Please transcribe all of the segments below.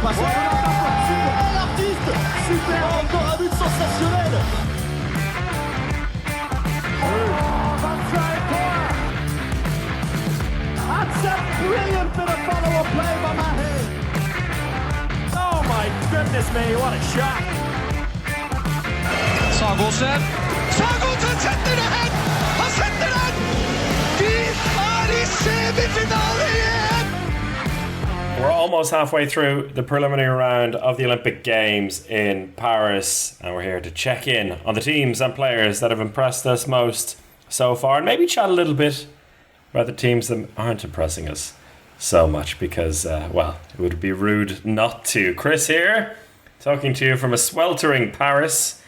passe l'artiste. Super, encore un but sensationnel. That's a brilliant bit of follow-up play by Mahe. Oh my goodness me, what a shot. Sagosen setter det hen! Han setter den! Vi i semifinale igjen! We're almost halfway through the preliminary round of the Olympic Games in Paris, and we're here to check in on the teams and players that have impressed us most so far, and maybe chat a little bit about the teams that aren't impressing us so much, because, well, it would be rude not to. Chris here, talking to you from a sweltering Paris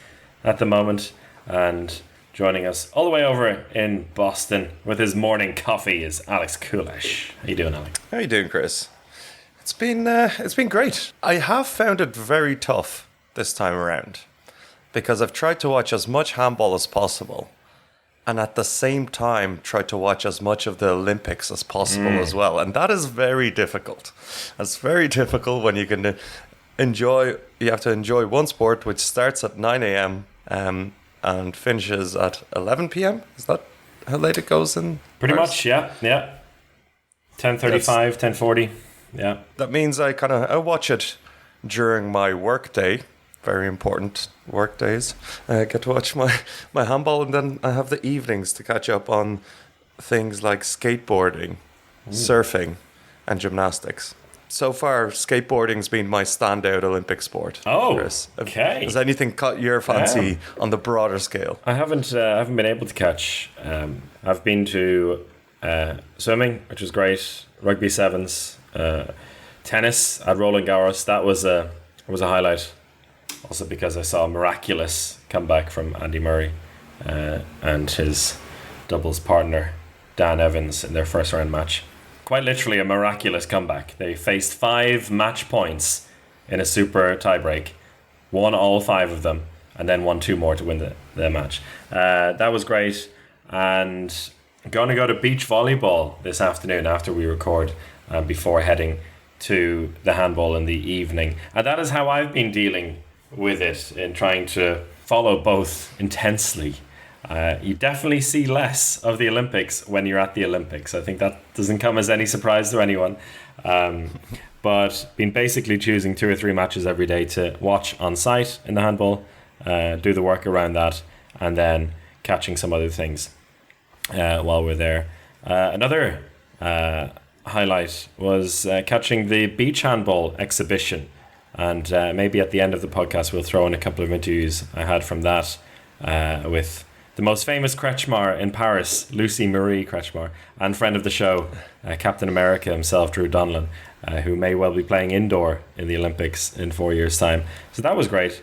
at the moment, and joining us all the way over in Boston with his morning coffee is Alex Kulesh. How you doing, Alex? How you doing, Chris? It's been great. I have found it very tough this time around because I've tried to watch as much handball as possible, and at the same time tried to watch as much of the Olympics as possible as well. And that is very difficult. It's very difficult when you can you have to enjoy one sport which starts at 9 a.m. And finishes at 11 p.m. Is that how late it goes in Pretty Paris? much, yeah. 10:35, 10:40, yeah. That means I watch it during my work day. Very important work days. I get to watch my handball, and then I have the evenings to catch up on things like skateboarding, surfing, and gymnastics. So far, skateboarding's been my standout Olympic sport. Oh, Chris. okay. Has anything caught your fancy on the broader scale? I haven't been able to catch. I've been to swimming, which was great. Rugby sevens, tennis at Roland Garros. That was a highlight. Also because I saw a miraculous comeback from Andy Murray and his doubles partner Dan Evans in their first round match. Quite literally a miraculous comeback. They faced 5 match points in a super tiebreak, won all 5 of them, and then won 2 more to win the match. That was great. And I'm going to go to beach volleyball this afternoon after we record, before heading to the handball in the evening. And that is how I've been dealing with it, in trying to follow both intensely. You definitely see less of the Olympics when you're at the Olympics. I think that doesn't come as any surprise to anyone. But been basically choosing 2 or 3 matches every day to watch on site in the handball, do the work around that, and then catching some other things while we're there. Another highlight was catching the beach handball exhibition. And maybe at the end of the podcast we'll throw in a couple of interviews I had from that with the most famous Kretchmar in Paris, Lucie-Marie Kretchmar, and friend of the show, Captain America himself, Drew Donlin, who may well be playing indoor in the Olympics in 4 years' time. So that was great.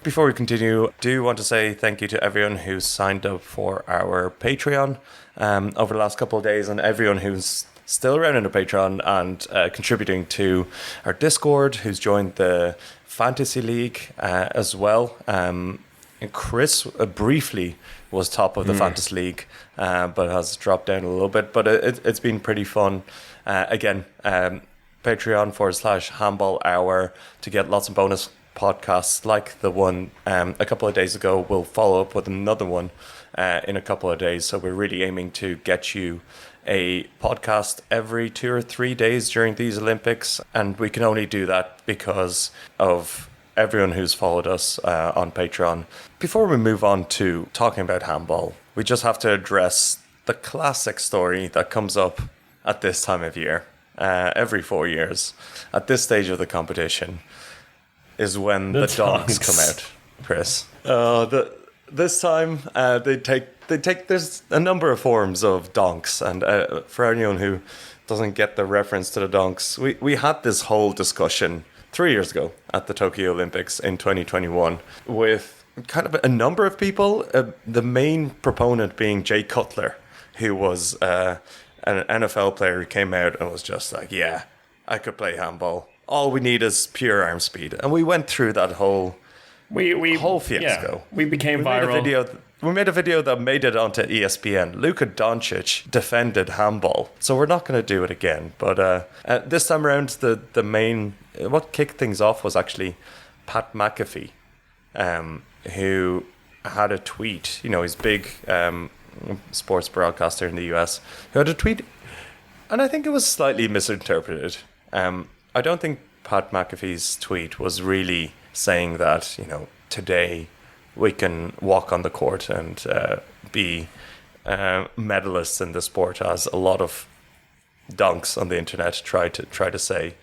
Before we continue, I do want to say thank you to everyone who's signed up for our Patreon over the last couple of days, and everyone who's still around in the Patreon and contributing to our Discord, who's joined the Fantasy League as well. And Chris briefly was top of the Fantasy League, but has dropped down a little bit. But it's been pretty fun. Again, Patreon.com/handball hour to get lots of bonus podcasts like the one a couple of days ago. We'll follow up with another one in a couple of days. So we're really aiming to get you a podcast every 2 or 3 days during these Olympics, and we can only do that because of everyone who's followed us on Patreon. Before we move on to talking about handball, we just have to address the classic story that comes up at this time of year, every 4 years, at this stage of the competition, is when the donks come out, Chris. This time they take there's a number of forms of donks, and for anyone who doesn't get the reference to the donks, we had this whole discussion 3 years ago at the Tokyo Olympics in 2021 with kind of a number of people, the main proponent being Jay Cutler, who was an NFL player who came out and was just like, yeah, I could play handball. All we need is pure arm speed. And we went through that whole we whole fiasco. Yeah, we became viral. We made a video that made it onto ESPN. Luka Doncic defended handball, so we're not going to do it again. But this time around, the main what kicked things off was actually Pat McAfee, who had a tweet. You know, he's big sports broadcaster in the US, who had a tweet, and I think it was slightly misinterpreted. I don't think Pat McAfee's tweet was really saying that, you know, today we can walk on the court and be medalists in the sport, as a lot of donks on the internet try to say.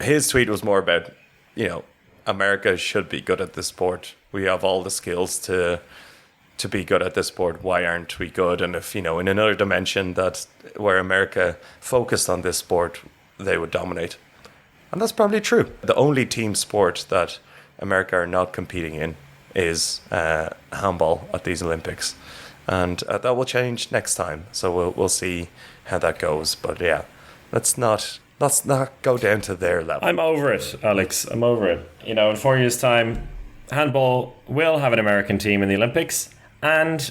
His tweet was more about, you know, America should be good at this sport. We have all the skills to be good at this sport. Why aren't we good? And if, you know, in another dimension that where America focused on this sport, they would dominate. And that's probably true. The only team sport that America are not competing in is handball at these Olympics, and that will change next time. So we'll see how that goes. But yeah, let's not go down to their level. I'm over it, Alex. I'm over it. You know, in 4 years' time, handball will have an American team in the Olympics, and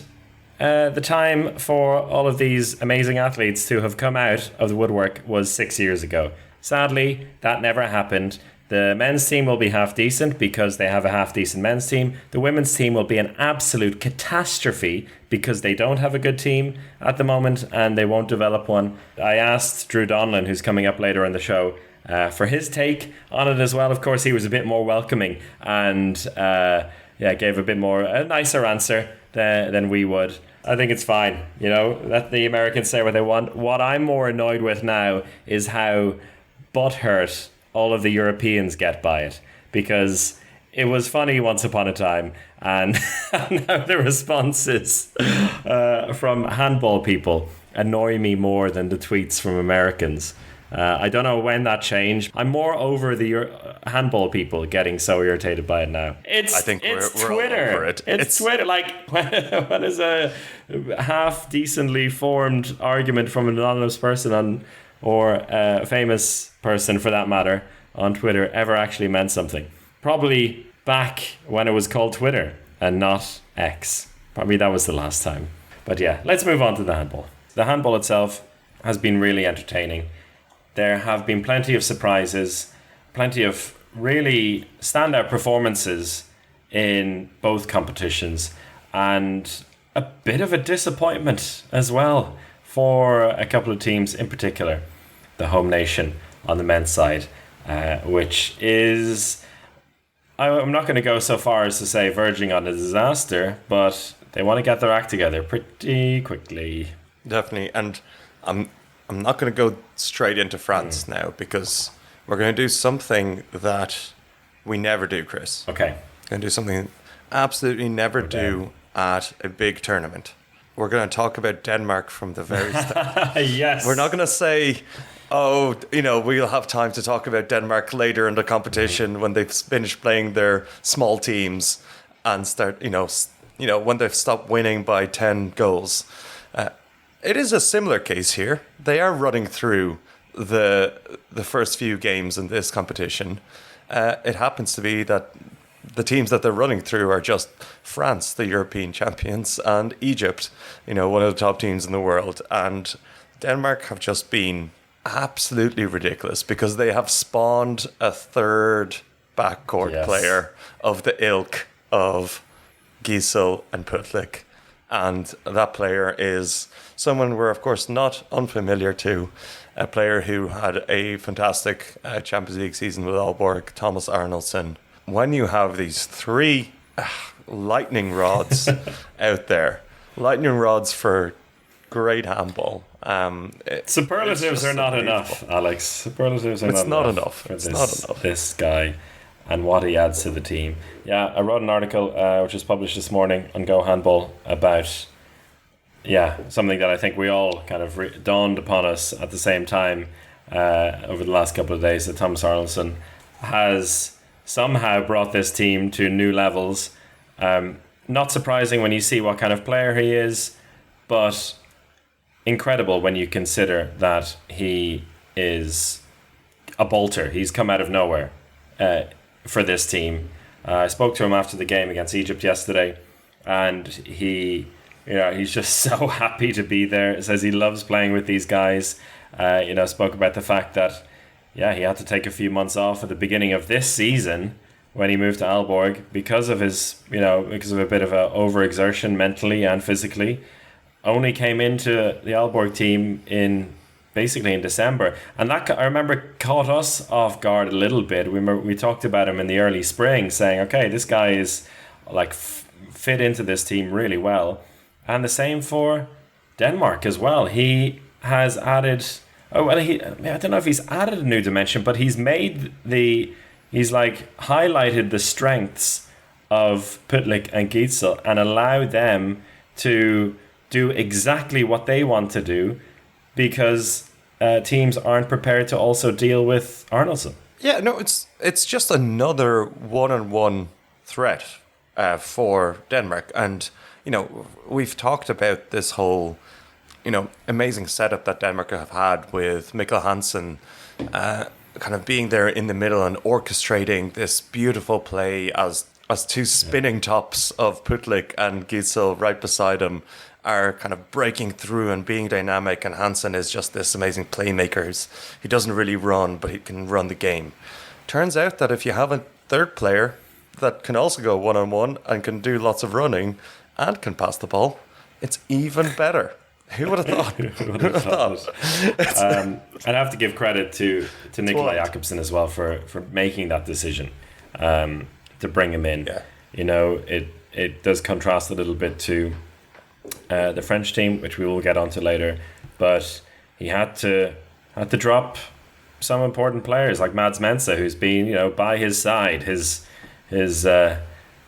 the time for all of these amazing athletes to have come out of the woodwork was 6 years ago. Sadly, that never happened. The men's team will be half decent because they have a half decent men's team. The women's team will be an absolute catastrophe because they don't have a good team at the moment and they won't develop one. I asked Drew Donlin, who's coming up later in the show, for his take on it as well. Of course, he was a bit more welcoming and gave a nicer answer than we would. I think it's fine. You know, let the Americans say what they want. What I'm more annoyed with now is how butthurt all of the Europeans get by it, because it was funny once upon a time, and now the responses from handball people annoy me more than the tweets from Americans. I don't know when that changed. I'm more over the handball people getting so irritated by it now. I think we're Twitter. All over it. It's Twitter. Like, when is a half decently formed argument from an anonymous person or a famous person, for that matter, on Twitter ever actually meant something? Probably back when it was called Twitter and not X. Probably that was the last time. But yeah, let's move on to the handball. The handball itself has been really entertaining. There have been plenty of surprises, plenty of really standout performances in both competitions, and a bit of a disappointment as well for a couple of teams, in particular the home nation on the men's side, which is, I'm not going to go so far as to say verging on a disaster, but they want to get their act together pretty quickly. Definitely. And I'm not going to go straight into France now, because we're going to do something that we never do, Chris. Okay. Going to do something absolutely never do at a big tournament. We're going to talk about Denmark from the very start. Yes. We're not going to say, oh, you know, we'll have time to talk about Denmark later in the competition when they've finished playing their small teams and start, you know, when they've stopped winning by 10 goals. It is a similar case here. They are running through the first few games in this competition. It happens to be that the teams that they're running through are just France, the European champions, and Egypt, you know, one of the top teams in the world. And Denmark have just been absolutely ridiculous because they have spawned a third backcourt player of the ilk of Gisel and Putlik. And that player is someone we're, of course, not unfamiliar to, a player who had a fantastic Champions League season with Aalborg, Thomas Arnoldson. When you have these three lightning rods out there, lightning rods for great handball. Superlatives are not enough, Alex. Superlatives are not enough. It's not enough. This guy and what he adds to the team. Yeah, I wrote an article which was published this morning on Go Handball about something that I think we all kind of dawned upon us at the same time over the last couple of days, that Thomas Arnoldson has somehow brought this team to new levels. Not surprising when you see what kind of player he is, but incredible when you consider that he is a bolter. He's come out of nowhere. for this team. I spoke to him after the game against Egypt yesterday, and he's just so happy to be there. Says he loves playing with these guys. Spoke about the fact that he had to take a few months off at the beginning of this season when he moved to Aalborg because of a bit of a overexertion mentally and physically. Only came into the Aalborg team in December, and that, I remember, caught us off guard a little bit. We talked about him in the early spring, saying, okay, this guy is like fit into this team really well. And the same for Denmark as well. He has added, I don't know if he's added a new dimension, but he's highlighted the strengths of Putlik and Gidsel and allowed them to do exactly what they want to do, because teams aren't prepared to also deal with Arnoldson. Yeah, no, it's just another one-on-one threat for Denmark. And, we've talked about this whole, amazing setup that Denmark have had with Mikkel Hansen kind of being there in the middle and orchestrating this beautiful play as two spinning tops of Putlik and Gidsel right beside him are kind of breaking through and being dynamic, and Hansen is just this amazing playmaker. He doesn't really run, but he can run the game. Turns out that if you have a third player that can also go one-on-one and can do lots of running and can pass the ball, it's even better. Who would have thought? I'd have to give credit to Nikolai Jakobsen as well for making that decision to bring him in. Yeah. It does contrast a little bit to the French team, which we will get onto later, but he had to drop some important players like Mads Mensa, who's been by his side, his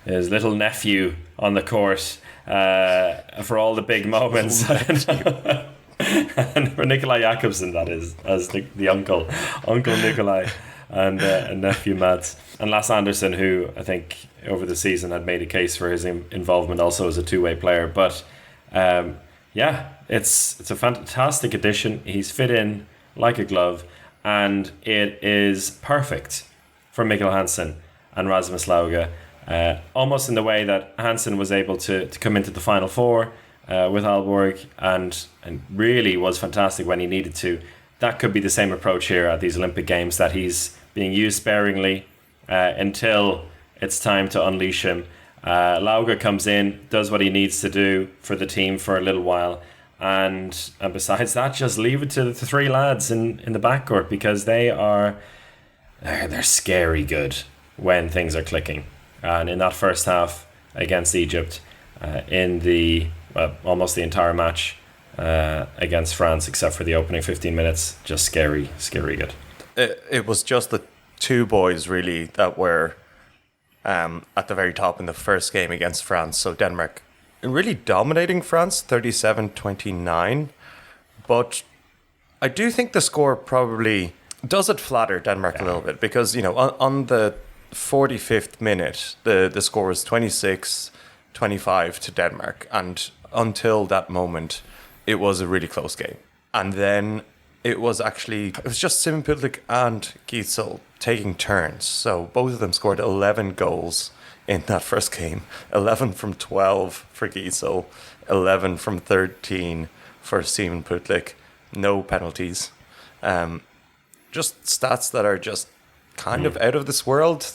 little nephew on the court for all the big moments. And for Nikolai Jakobsen, that is, as the Uncle Nikolai and nephew Mads. And Lasse Andersen, who I think over the season had made a case for his involvement also as a two-way player. But it's a fantastic addition. He's fit in like a glove, and it is perfect for Mikkel Hansen and Rasmus Lauge, almost in the way that Hansen was able to come into the Final Four with Aalborg and really was fantastic when he needed to. That could be the same approach here at these Olympic Games, that he's being used sparingly until it's time to unleash him. Lauge comes in, does what he needs to do for the team for a little while, and besides that, just leave it to the three lads in the backcourt, because they're scary good when things are clicking. And in that first half against Egypt, almost the entire match against France, except for the opening 15 minutes, just scary good. It was just the two boys really that were at the very top in the first game against France. So Denmark really dominating France 37-29, but I do think the score probably does flatter Denmark a little bit, because on the 45th minute the score was 26-25 to Denmark, and until that moment it was a really close game. And then it was just Simon Putlik and Gidsel taking turns. So both of them scored 11 goals in that first game. 11 from 12 for Gidsel, 11 from 13 for Simon Putlik. No penalties. Just stats that are just kind of out of this world.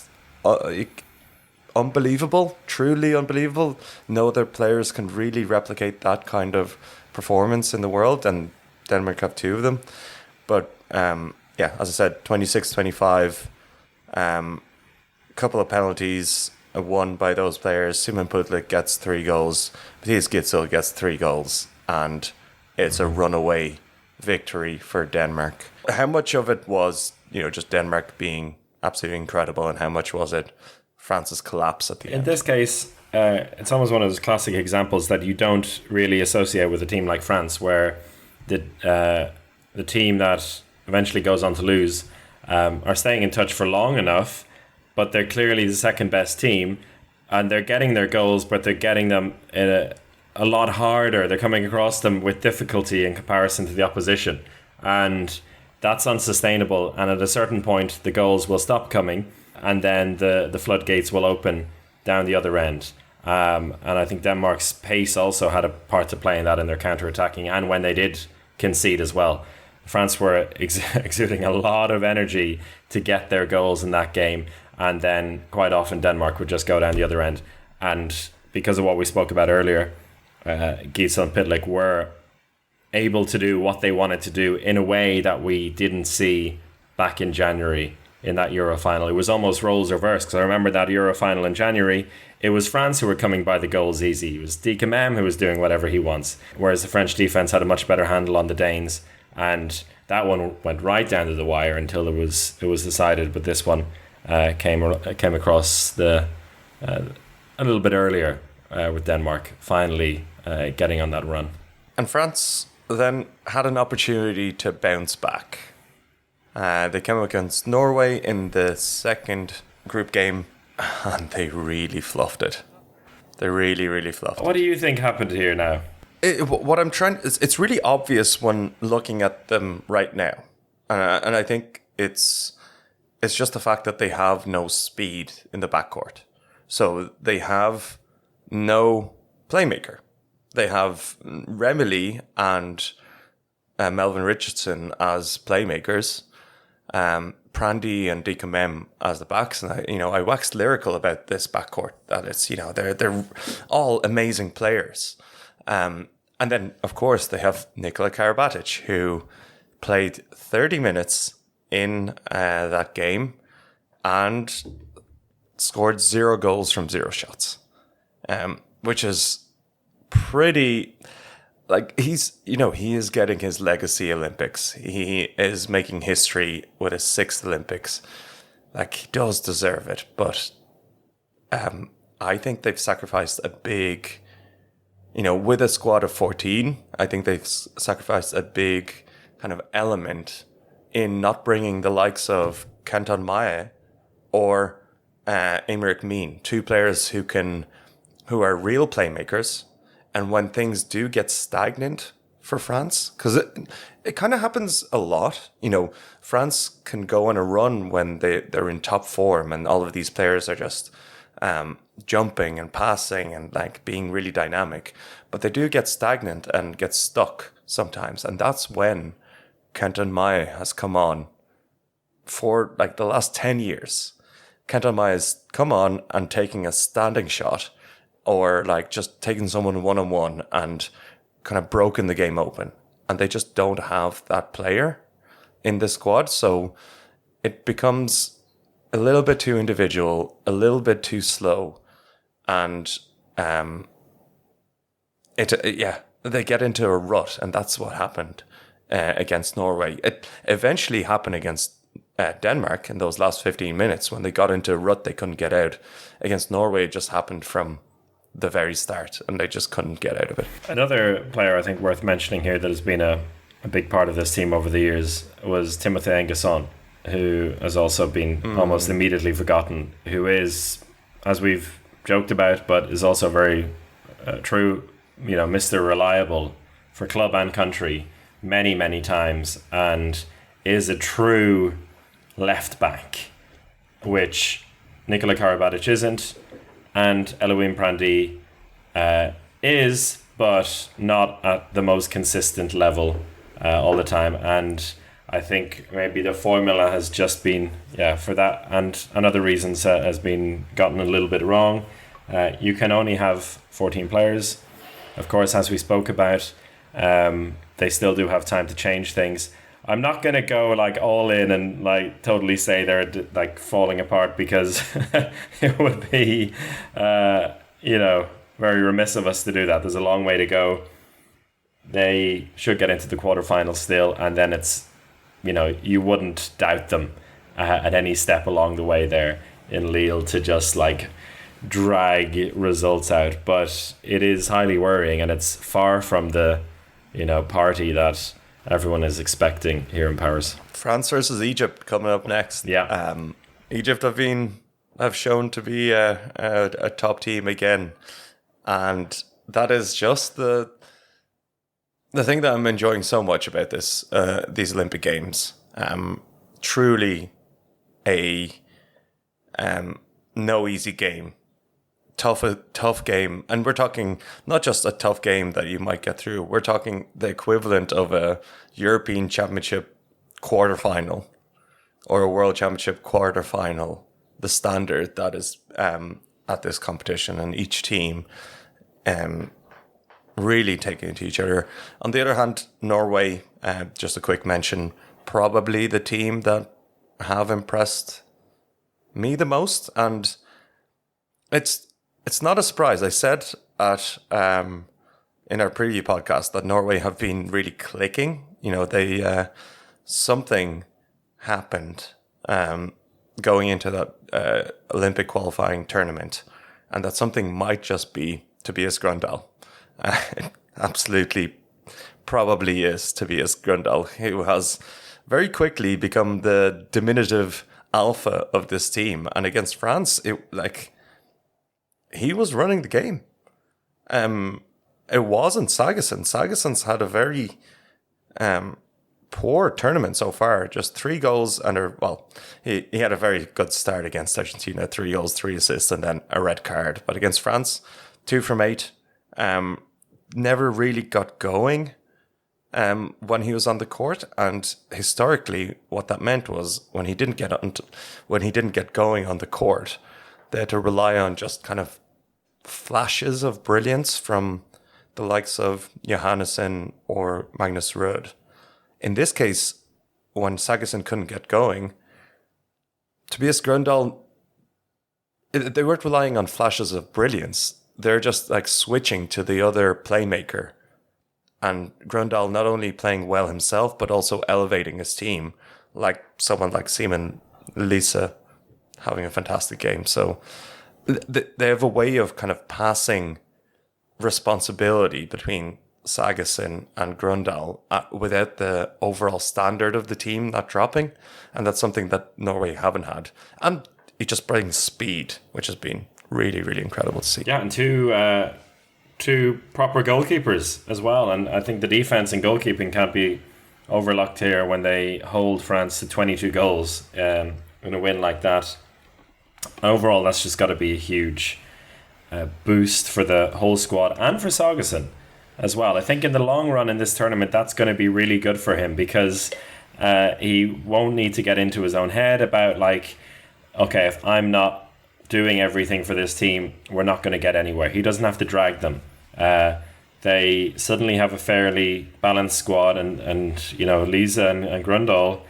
Unbelievable, truly unbelievable. No other players can really replicate that kind of performance in the world, and Denmark have two of them. But as I said, 26-25, couple of penalties won by those players. Simon Putlik gets 3 goals, Matthias Gidsel gets 3 goals, and it's a runaway victory for Denmark. How much of it was just Denmark being absolutely incredible, and how much was it France's collapse at the end? In this case, it's almost one of those classic examples that you don't really associate with a team like France, where the team that eventually goes on to lose are staying in touch for long enough, but they're clearly the second best team, and they're getting their goals, but they're getting them in a lot harder. They're coming across them with difficulty in comparison to the opposition, and that's unsustainable. And at a certain point, the goals will stop coming, and then the floodgates will open down the other end. And I think Denmark's pace also had a part to play in that, in their counter-attacking, and when they did concede as well. France were exuding a lot of energy to get their goals in that game, and then quite often Denmark would just go down the other end. And because of what we spoke about earlier, Gisela and Pitlick were able to do what they wanted to do in a way that we didn't see back in January in that Euro final. It was almost roles reversed, because I remember that Euro final in January, it was France who were coming by the goals easy. It was Dicamem who was doing whatever he wants, whereas the French defence had a much better handle on the Danes, and that one went right down to the wire until it was decided. But this one came across a little bit earlier, with Denmark finally getting on that run. And France then had an opportunity to bounce back. They came up against Norway in the second group game, and they really fluffed it. They really, really fluffed it. What do you think happened here now? It's really obvious when looking at them right now. And I think it's just the fact that they have no speed in the backcourt. So they have no playmaker. They have Remily and Melvin Richardson as playmakers, Prandy and Dicamem as the backs. And I waxed lyrical about this backcourt, that it's, they're all amazing players. And then, of course, they have Nikola Karabatic, who played 30 minutes in that game and scored 0 goals from 0 shots, which is pretty... he is getting his legacy Olympics. He is making history with his 6th Olympics. He does deserve it, but I think they've sacrificed a big... with a squad of 14, I think they've sacrificed a big kind of element in not bringing the likes of Canton Maé or Aymeric Meen, 2 players who are real playmakers. And when things do get stagnant for France, because it kind of happens a lot, France can go on a run when they're in top form and all of these players are just jumping and passing and being really dynamic, but they do get stagnant and get stuck sometimes. And that's when Canton Maé has come on for the last 10 years. Canton Maé has come on and taking a standing shot, or just taking someone one-on-one and kind of broken the game open. And they just don't have that player in the squad. So it becomes a little bit too individual, a little bit too slow. And they get into a rut. And that's what happened against Norway. It eventually happened against Denmark in those last 15 minutes. When they got into a rut, they couldn't get out. Against Norway, it just happened from the very start, and they just couldn't get out of it. Another player I think worth mentioning here that has been a big part of this team over the years was Timothée Nguesson, who has also been almost immediately forgotten, who is, as we've joked about, but is also very true, Mr. Reliable for club and country many, many times, and is a true left back, which Nikola Karabatic isn't, and Elohim Prandy is, but not at the most consistent level all the time. And I think maybe the formula has just been, for that and other reasons, has been gotten a little bit wrong. You can only have 14 players. Of course, as we spoke about, they still do have time to change things. I'm not going to go all in and totally say they're falling apart, because it would be, very remiss of us to do that. There's a long way to go. They should get into the quarterfinals still, and then it's, you wouldn't doubt them at any step along the way there in Lille to just drag results out. But it is highly worrying, and it's far from the, party that everyone is expecting here in Paris. France versus Egypt coming up next. Yeah. Egypt have shown to be a top team again, and that is just the thing that I'm enjoying so much about these Olympic Games. Truly a No easy game. Tough game. And we're talking not just a tough game that you might get through. We're talking the equivalent of a European Championship quarterfinal or a World Championship quarterfinal, the standard that is at this competition, and each team really taking it to each other. On the other hand, Norway, just a quick mention, probably the team that have impressed me the most, and it's not a surprise. I said at in our preview podcast that Norway have been really clicking. You know, they something happened going into that Olympic qualifying tournament, and that something might just be Tobias Grundal. It absolutely probably is Tobias Grundal, who has very quickly become the diminutive alpha of this team. And against France, he was running the game. It wasn't Sagosen. Sagosen's had a very poor tournament so far. Just 3 goals he had a very good start against Argentina. 3 goals, 3 assists, and then a red card. But against France, 2 from 8. Never really got going when he was on the court, and historically, what that meant was when he didn't get going on the court, they had to rely on just kind of flashes of brilliance from the likes of Johannesson or Magnus Rud. In this case, when Sagosen couldn't get going, Tobias Grundal, they weren't relying on flashes of brilliance. They're just like switching to the other playmaker. And Grundal not only playing well himself, but also elevating his team, like someone like Simon Lisa having a fantastic game. So they have a way of kind of passing responsibility between Sagosen and Grundal without the overall standard of the team not dropping. And that's something that Norway haven't had. And it just brings speed, which has been really, really incredible to see. Yeah, and two proper goalkeepers as well. And I think the defense and goalkeeping can't be overlooked here when they hold France to 22 goals in a win like that. Overall, that's just got to be a huge boost for the whole squad and for Sagosen as well. I think in the long run in this tournament, that's going to be really good for him, because he won't need to get into his own head about okay, if I'm not doing everything for this team, we're not going to get anywhere. He doesn't have to drag them. They suddenly have a fairly balanced squad, and you know, Lisa and Grundal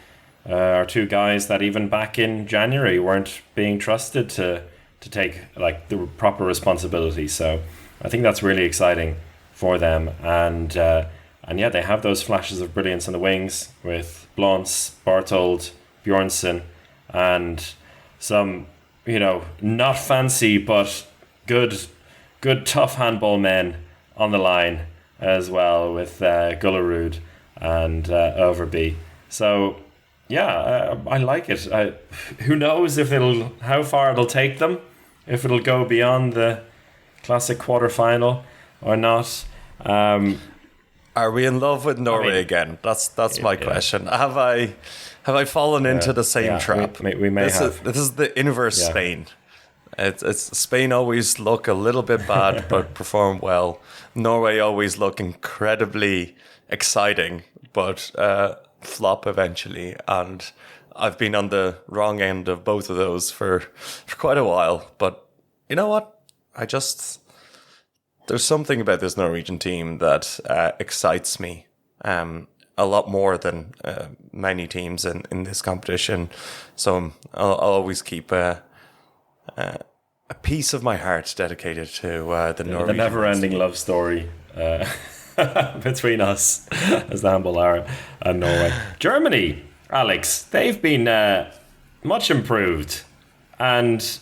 are 2 guys that even back in January weren't being trusted to take the proper responsibility. So I think that's really exciting for them, and yeah, they have those flashes of brilliance on the wings with Blons, Barthold, Bjornsson, and some, you know, not fancy but good tough handball men on the line as well, with Gullerud and Overby. So yeah, I like it. Who knows how far it'll take them, if it'll go beyond the classic quarterfinal or not. Are we in love with Norway again? That's my question. Have I fallen into the same trap? We may have. This is the inverse Spain. It's Spain always look a little bit bad but perform well. Norway always look incredibly exciting but flop eventually. And I've been on the wrong end of both of those for quite a while. But you know what? There's something about this Norwegian team that excites me a lot more than many teams in this competition. So I'll always keep a piece of my heart dedicated to the Norwegian. The never-ending love story between us as the Handball are and Norway. Germany, Alex, they've been much improved, and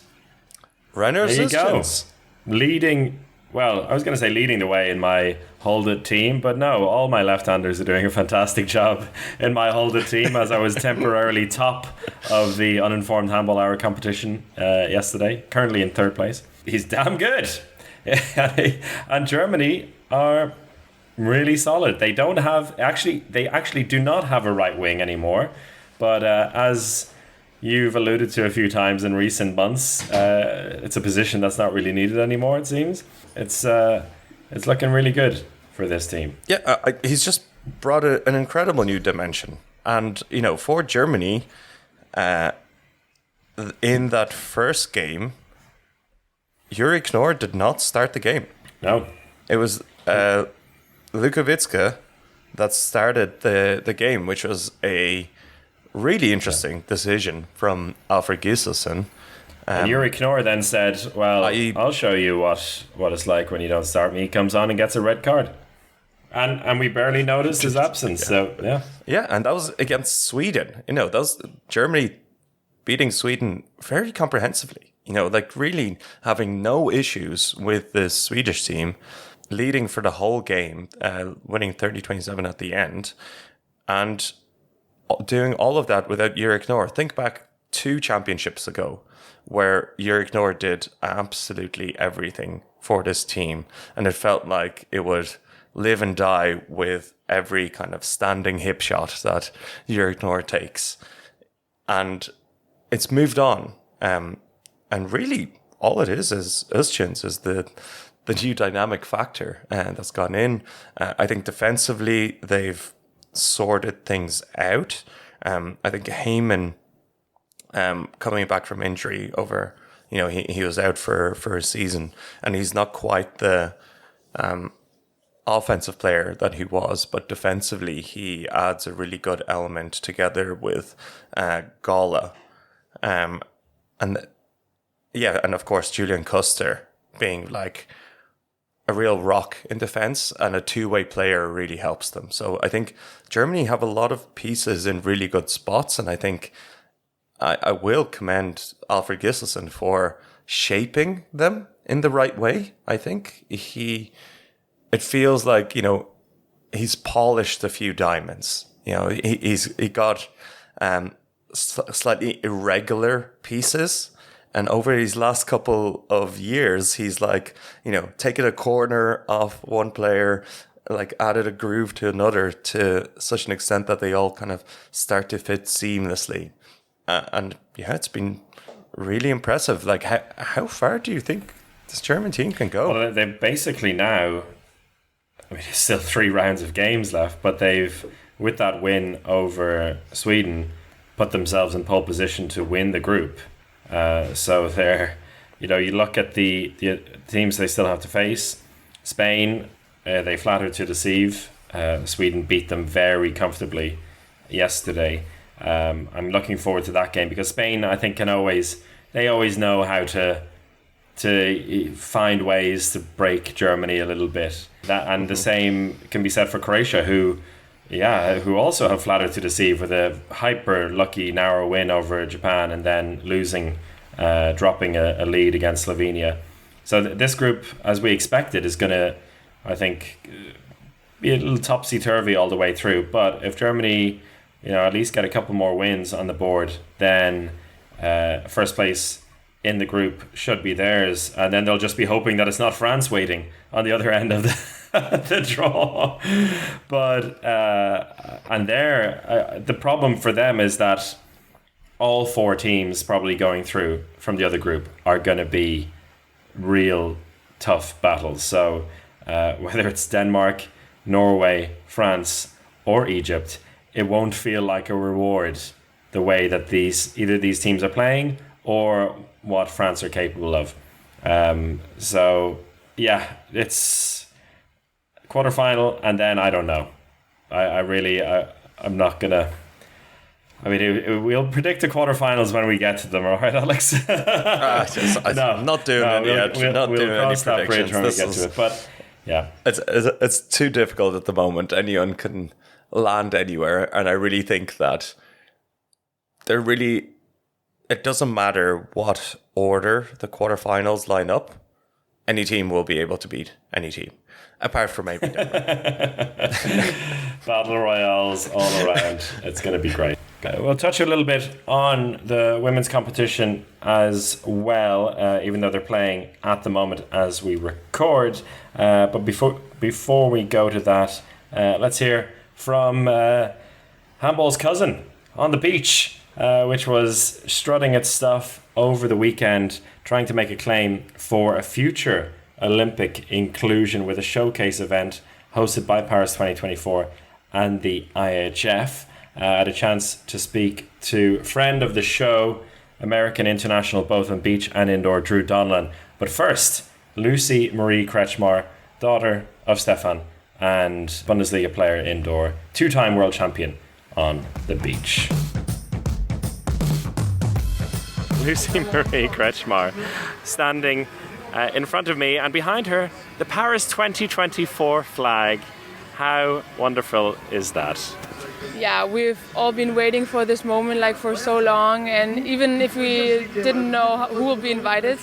Renner there you assistance. go, leading. Well, I was going to say leading the way in my Hold It team, but no, all my left-handers are doing a fantastic job in my Hold It team, as I was temporarily top of the Uninformed Handball Hour competition yesterday, currently in 3rd place. He's damn good. And Germany are really solid. They actually do not have a right wing anymore, but as you've alluded to a few times in recent months. It's a position that's not really needed anymore, it seems. It's looking really good for this team. Yeah, he's just brought an incredible new dimension. And, for Germany, in that first game, Juri Knorr did not start the game. No. It was Luka Witzke that started the game, which was a really interesting decision from Alfred Gislason. And Juri Knorr then said, well, I'll show you what it's like when you don't start me. He comes on and gets a red card. And we barely noticed his absence. So, yeah. Yeah, and that was against Sweden. That was Germany beating Sweden very comprehensively. Really having no issues with the Swedish team, leading for the whole game, winning 30-27 at the end, and doing all of that without Juri Knorr. Think back 2 championships ago, where Juri Knorr did absolutely everything for this team, and it felt like it would live and die with every kind of standing hip shot that Juri Knorr takes. And it's moved on. And really, all it is Özçins is the new dynamic factor that's gone in. I think defensively, they've sorted things out. I think Heyman, coming back from injury over, he was out for a season, and he's not quite the offensive player that he was, but defensively he adds a really good element together with Gala. And of course Julian Custer being like a real rock in defense and a two-way player really helps them. So I think Germany have a lot of pieces in really good spots, and I think I will commend Alfred Gislason for shaping them in the right way. I think it feels like, he's polished a few diamonds. He got slightly irregular pieces. And over these last couple of years, he's like, taken a corner off one player, like added a groove to another to such an extent that they all kind of start to fit seamlessly. And it's been really impressive. Like, how far do you think this German team can go? Well, they basically now, there's still 3 rounds of games left, but they've, with that win over Sweden, put themselves in pole position to win the group. So they're, you look at the teams they still have to face. Spain, they flattered to deceive. Sweden beat them very comfortably yesterday. I'm looking forward to that game because Spain, I think, they always know how to find ways to break Germany a little bit. The same can be said for Croatia, who also have flattered to deceive with a hyper lucky narrow win over Japan and then dropping a lead against Slovenia. So this group, as we expected, is going to, I think, be a little topsy-turvy all the way through. But if Germany, at least get a couple more wins on the board, then first place in the group should be theirs, and then they'll just be hoping that it's not France waiting on the other end of the draw. But the problem for them is that all 4 teams probably going through from the other group are going to be real tough battles. So whether it's Denmark, Norway, France, or Egypt, it won't feel like a reward the way that either these teams are playing or what France are capable of. It's quarterfinal, and then I don't know. I'm not gonna. We'll predict the quarterfinals when we get to them, all right, Alex? I'm not doing it yet. We'll cross that bridge when we get to it. But yeah, it's too difficult at the moment. Anyone can land anywhere, and I really think that it doesn't matter what order the quarterfinals line up. Any team will be able to beat any team, apart from maybe Denmark. Battle royales all around. It's going to be great. We'll touch a little bit on the women's competition as well, even though they're playing at the moment as we record. But before we go to that, let's hear from Handball's cousin on the beach. which was strutting its stuff over the weekend, trying to make a claim for a future Olympic inclusion with a showcase event hosted by Paris 2024 and the IHF. I had a chance to speak to friend of the show, American international both on beach and indoor, Drew Donlin. But first, Lucie-Marie Kretchmar, daughter of Stefan and Bundesliga player indoor, two-time world champion on the beach. Lucie-Marie Kretchmar standing in front of me, and behind her, the Paris 2024 flag. How wonderful is that? Yeah, we've all been waiting for this moment like for so long, and even if we didn't know who will be invited,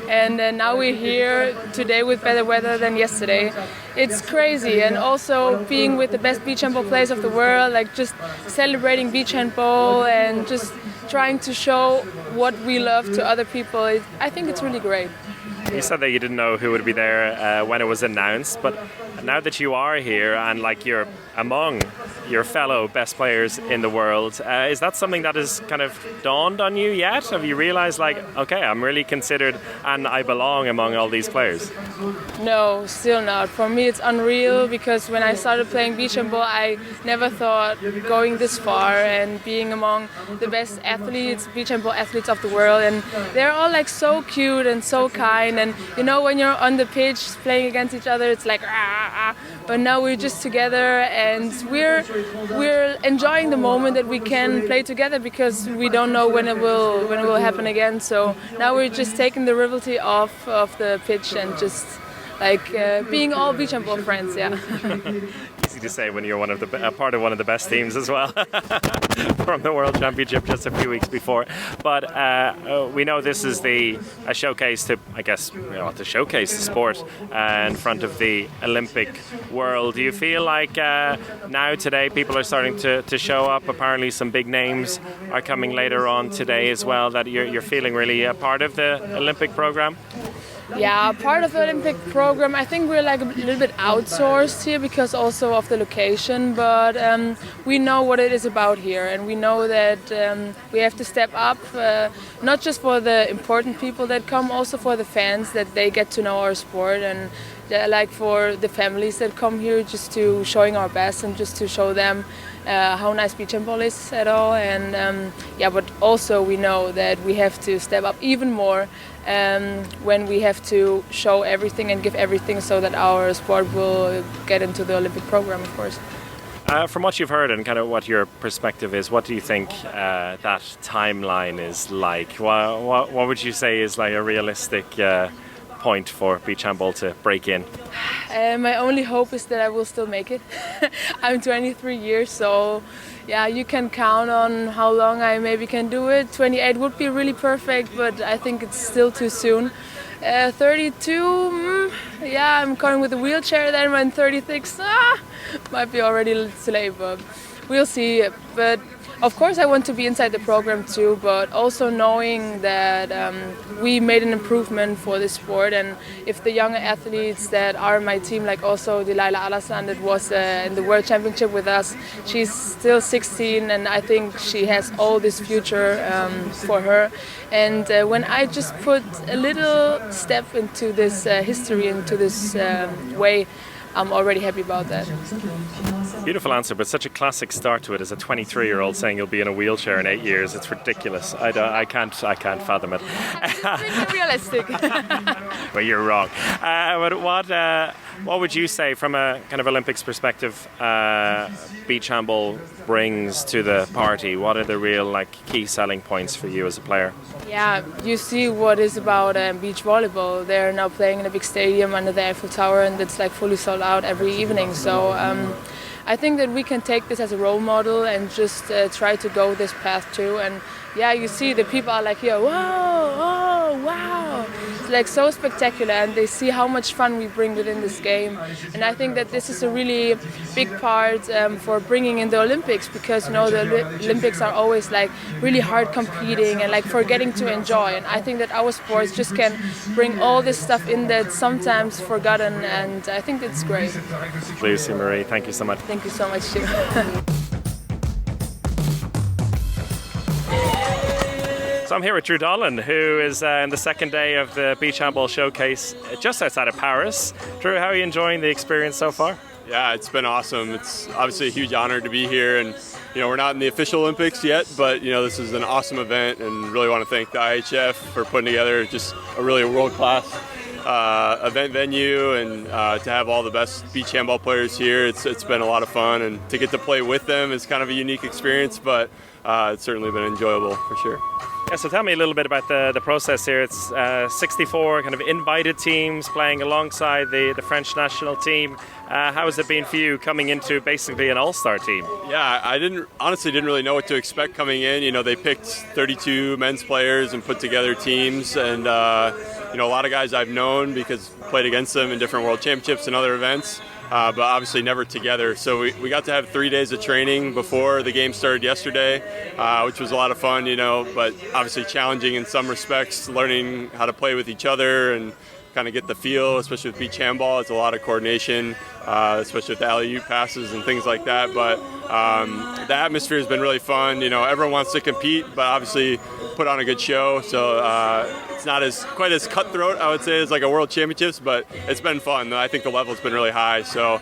and now we're here today with better weather than yesterday. It's crazy, and also being with the best beach handball players of the world, like just celebrating beach handball and just trying to show what we love to other people. I think it's really great. You said that you didn't know who would be there when it was announced, but now that you are here and like you're among your fellow best players in the world, is that something that has kind of dawned on you yet? Have you realized like, okay, I'm really considered and I belong among all these players? No, still not. For me it's unreal, because when I started playing beach handball I never thought going this far and being among the best athletes, beach handball athletes of the world, and they're all like so cute and so kind, and you know, when you're on the pitch playing against each other it's like but now we're just together and we're enjoying the moment that we can play together, because we don't know when it will happen again. So now we're just taking the rivalry off of the pitch and just like being all beach handball friends. Yeah. Easy to say when you're one of the part of one of the best teams as well from the World Championship just a few weeks before. But we know this is a showcase to, I guess, to showcase the sport in front of the Olympic world. Do you feel like now today people are starting to show up? Apparently some big names are coming later on today as well, that you're feeling really a part of the Olympic program? Yeah, part of the Olympic program. I think we're like a little bit outsourced here because also of the location, but we know what it is about here, and we know that we have to step up, not just for the important people that come, also for the fans, that they get to know our sport, and like for the families that come here, just to showing our best and just to show them how nice beach handball is at all. And but also we know that we have to step up even more when we have to show everything and give everything so that our sport will get into the Olympic program, of course. From what you've heard and kind of what your perspective is, what do you think that timeline is like? What would you say is like a realistic point for beach handball to break in? My only hope is that I will still make it. I'm 23 years, so yeah, you can count on how long I maybe can do it. 28 would be really perfect, but I think it's still too soon. 32, I'm going with a wheelchair then. When 36, might be already too late, but we'll see. But of course I want to be inside the program too, but also knowing that we made an improvement for this sport, and if the younger athletes that are in my team, like also Delilah Alassane that was in the World Championship with us, she's still 16 and I think she has all this future for her. And when I just put a little step into this history, into this way, I'm already happy about that. Beautiful answer, but such a classic start to it as a 23-year-old saying you'll be in a wheelchair in 8 years. It's ridiculous. I can't fathom it. It's realistic. Well, you're wrong. But what would you say from a kind of Olympics perspective beach handball brings to the party? What are the real key selling points for you as a player? Yeah, you see what is about beach volleyball. They're now playing in a big stadium under the Eiffel Tower, and it's like fully sold out every evening. So I think that we can take this as a role model and just try to go this path too. And yeah, you see the people are like here, whoa, oh, wow. It's like so spectacular, and they see how much fun we bring within this game. And I think that this is a really big part for bringing in the Olympics, because the Olympics are always like really hard competing and like forgetting to enjoy. And I think that our sports just can bring all this stuff in that's sometimes forgotten, and I think it's great. Lucie-Marie, thank you so much. Thank you so much too. So I'm here with Drew Donlin, who is in the second day of the Beach Handball Showcase just outside of Paris. Drew, how are you enjoying the experience so far? Yeah, it's been awesome. It's obviously a huge honor to be here, and we're not in the official Olympics yet, but this is an awesome event, and really want to thank the IHF for putting together just a really world-class event venue, and to have all the best beach handball players here. It's been a lot of fun, and to get to play with them is kind of a unique experience, but it's certainly been enjoyable for sure. Yeah, so tell me a little bit about the process here. It's 64 kind of invited teams playing alongside the French national team. How has it been for you coming into basically an all-star team? Yeah, I honestly didn't really know what to expect coming in. They picked 32 men's players and put together teams, and a lot of guys I've known because played against them in different world championships and other events. But obviously never together. So we got to have 3 days of training before the game started yesterday, which was a lot of fun, but obviously challenging in some respects, learning how to play with each other and kind of get the feel, especially with beach handball. It's a lot of coordination, especially with the alley-oop passes and things like that. But the atmosphere has been really fun. Everyone wants to compete, but obviously put on a good show. So it's not quite as cutthroat, I would say, as like a World Championships, but it's been fun. I think the level's been really high. So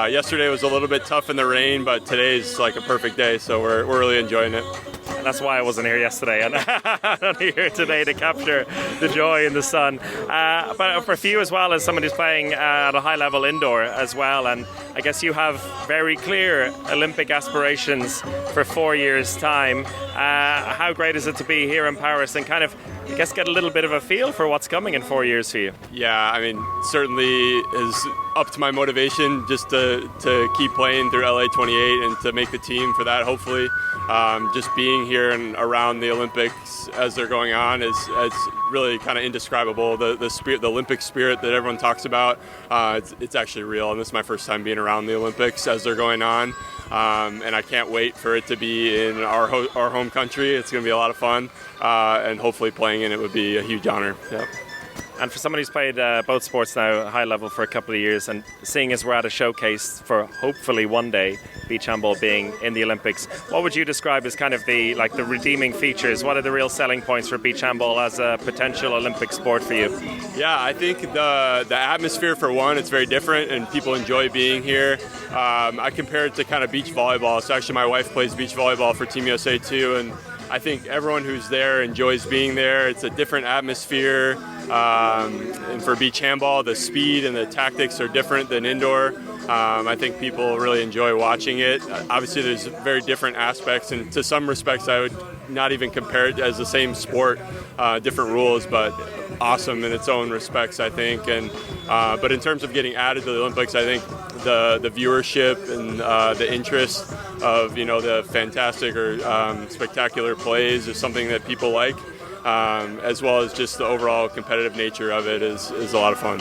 yesterday was a little bit tough in the rain, but today's like a perfect day. So we're really enjoying it. And that's why I wasn't here yesterday, and I'm only here today to capture the joy in the sun. But for you as well, as someone who's playing at a high level indoor as well, and I guess you have very clear Olympic aspirations for 4 years' time. How great is it to be here in Paris and kind of, I guess, get a little bit of a feel for what's coming in 4 years for you? Yeah, I mean, certainly is up to my motivation just to keep playing through LA 28 and to make the team for that, hopefully. Just being here and around the Olympics as they're going on is really kind of indescribable. The spirit, the Olympic spirit that everyone talks about, it's actually real. And this is my first time being around the Olympics as they're going on. And I can't wait for it to be in our home country. It's going to be a lot of fun, and hopefully playing in it would be a huge honor. Yep. And for somebody who's played both sports now high level for a couple of years, and seeing as we're at a showcase for hopefully one day beach handball being in the Olympics, what would you describe as kind of the redeeming features? What are the real selling points for beach handball as a potential Olympic sport for you? Yeah, I think the atmosphere, for one, it's very different and people enjoy being here. I compare it to kind of beach volleyball. So actually my wife plays beach volleyball for Team USA too, and I think everyone who's there enjoys being there. It's a different atmosphere. And for beach handball, the speed and the tactics are different than indoor. I think people really enjoy watching it. Obviously, there's very different aspects, and to some respects, I would not even compare it as the same sport, different rules, but awesome in its own respects, I think. And but in terms of getting added to the Olympics, I think the viewership and the interest of the fantastic or spectacular plays is something that people like, as well as just the overall competitive nature of it is a lot of fun.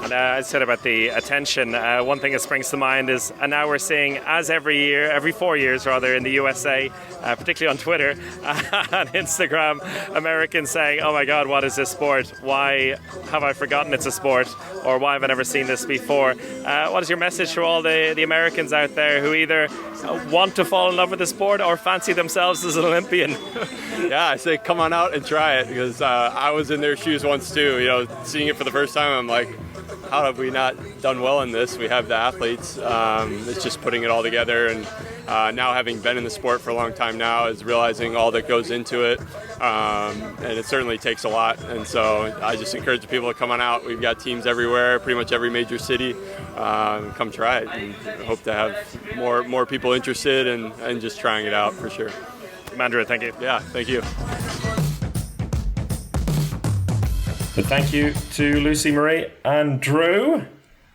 And I said about the attention, one thing that springs to mind is, and now we're seeing, as every 4 years rather, in the USA, particularly on Twitter and Instagram, Americans saying, oh my God, what is this sport? Why have I forgotten it's a sport? Or why have I never seen this before? What is your message for all the Americans out there who either want to fall in love with the sport or fancy themselves as an Olympian? Yeah, I say come on out and try it, because I was in their shoes once too. Seeing it for the first time, I'm like, how have we not done well in this? We have the athletes. It's just putting it all together, and now having been in the sport for a long time now is realizing all that goes into it, and it certainly takes a lot. And so I just encourage people to come on out. We've got teams everywhere, pretty much every major city. Come try it, and hope to have more people interested and just trying it out for sure. Andrew, thank you. Yeah, thank you. But thank you to Lucie-Marie and Drew.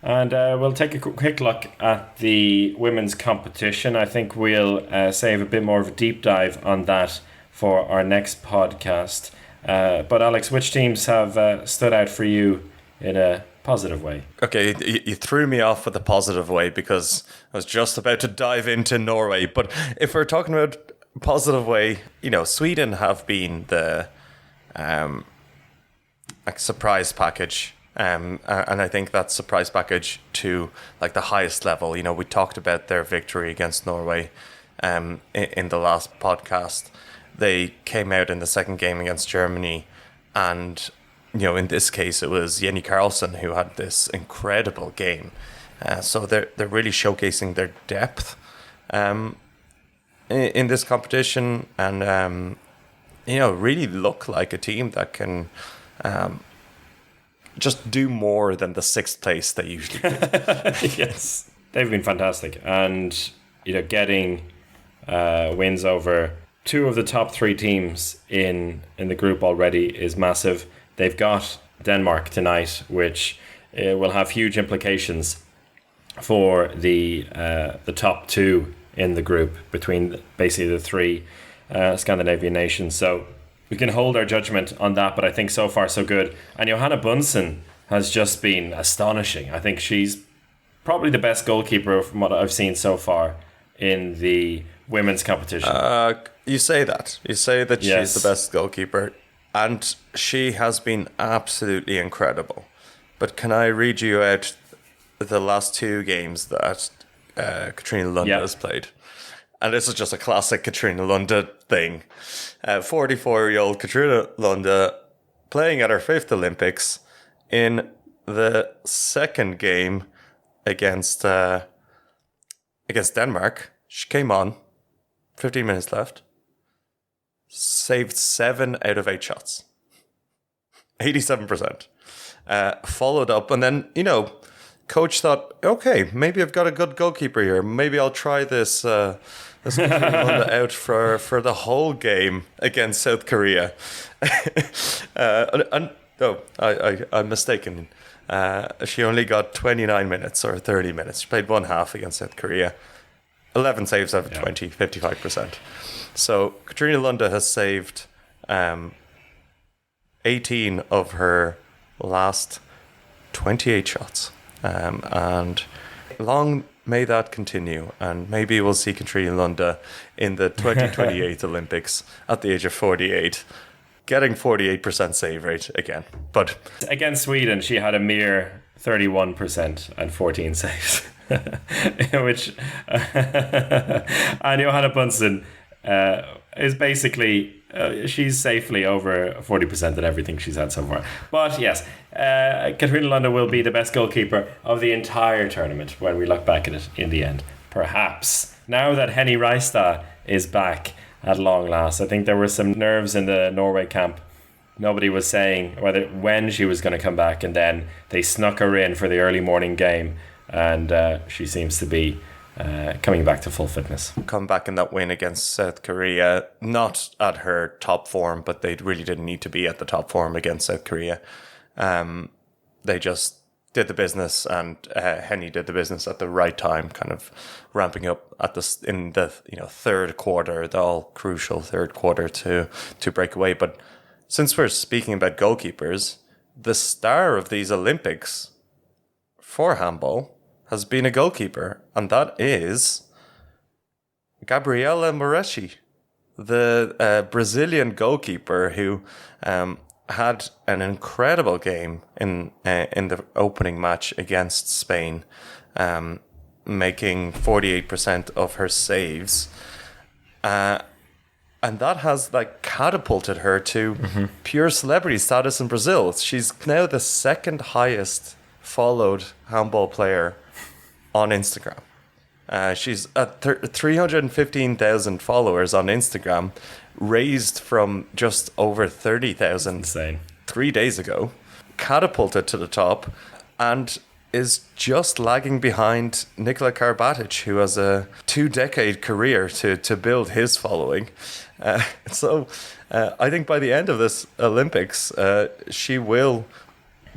And we'll take a quick look at the women's competition. I think we'll save a bit more of a deep dive on that for our next podcast. But Alex, which teams have stood out for you in a positive way? Okay, you threw me off with a positive way because I was just about to dive into Norway. But if we're talking about positive way, Sweden have been the surprise package, and I think that surprise package to the highest level. We talked about their victory against Norway in the last podcast. they came out in the second game against Germany, and in this case it was Jenny Carlson who had this incredible game. So they're really showcasing their depth in this competition, and really look like a team that can just do more than the sixth place they usually do. Yes, they've been fantastic, and getting wins over two of the top three teams in the group already is massive. They've got Denmark tonight, which will have huge implications for the top two in the group between basically the three Scandinavian nations. So we can hold our judgment on that, but I think so far so good. And Johanna Bunsen has just been astonishing. I think she's probably the best goalkeeper from what I've seen so far in the women's competition. You say that. You say that Yes. she's the best goalkeeper, and she has been absolutely incredible. But can I read you out the last two games that Katrina Lunde has played? And this is just a classic Katrina Lunde thing. 44-year-old Katrina Lunde playing at her fifth Olympics in the second game against Denmark. She came on, 15 minutes left, saved 7 out of 8 shots, 87%. Followed up, and then, coach thought, okay, maybe I've got a good goalkeeper here. Maybe I'll try this out for the whole game against South Korea. I'm mistaken. She only got 29 minutes or 30 minutes. She played one half against South Korea. 11 saves out of 20, 55%. So Katrina Lunde has saved 18 of her last 28 shots. And long may that continue, and maybe we'll see Katrina Lunde in the 2028 Olympics at the age of 48, getting 48% save rate again. But Against Sweden, she had a mere 31% and 14 saves. Which and Johanna Bunsen is basically she's safely over 40% in everything she's had so far. But yes, Katrina Lunde will be the best goalkeeper of the entire tournament when we look back at it in the end. Perhaps. Now that Henny Reistad is back at long last, I think there were some nerves in the Norway camp. Nobody was saying when she was going to come back, and then they snuck her in for the early morning game, and she seems to be coming back to full fitness. come back in that win against South Korea, not at her top form, but they really didn't need to be at the top form against South Korea. They just did the business, and Henny did the business at the right time, kind of ramping up in the third quarter, the all crucial third quarter to break away. But since we're speaking about goalkeepers, the star of these Olympics for handball has been a goalkeeper, and that is Gabriela Moreschi, the Brazilian goalkeeper who had an incredible game in the opening match against Spain, making 48% of her saves. And that has catapulted her to pure celebrity status in Brazil. She's now the second highest followed handball player on Instagram. She's at 315,000 followers on Instagram, raised from just over 30,000 Insane. 3 days ago, catapulted to the top, and is just lagging behind Nikola Karabatic, who has a 2-decade career to build his following. So I think by the end of this Olympics, she will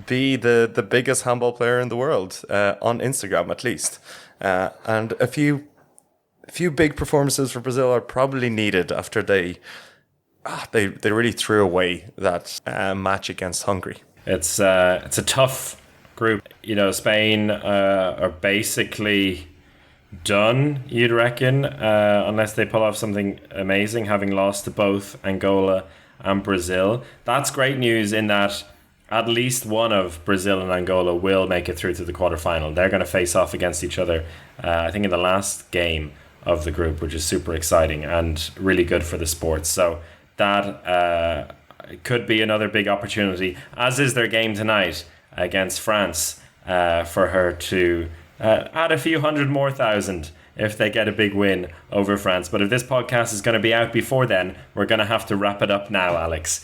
be the biggest handball player in the world, on Instagram at least. And a few big performances for Brazil are probably needed after they really threw away that match against Hungary. It's a tough group. Spain are basically done, you'd reckon, unless they pull off something amazing, having lost to both Angola and Brazil. That's great news in that at least one of Brazil and Angola will make it through to the quarterfinal. They're going to face off against each other, I think, in the last game of the group, which is super exciting and really good for the sport. So that could be another big opportunity, as is their game tonight against France, for her to add a few hundred more thousand if they get a big win over France. But if this podcast is going to be out before then, we're going to have to wrap it up now, Alex.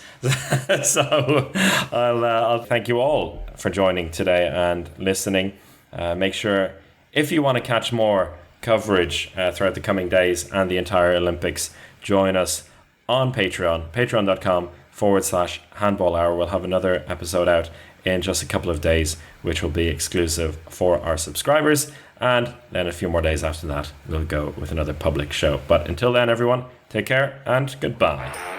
So I'll thank you all for joining today and listening. Make sure, if you want to catch more coverage throughout the coming days and the entire Olympics, join us on Patreon, patreon.com/handball hour. We'll have another episode out in just a couple of days, which will be exclusive for our subscribers. And then a few more days after that, we'll go with another public show. But until then, everyone, take care and goodbye.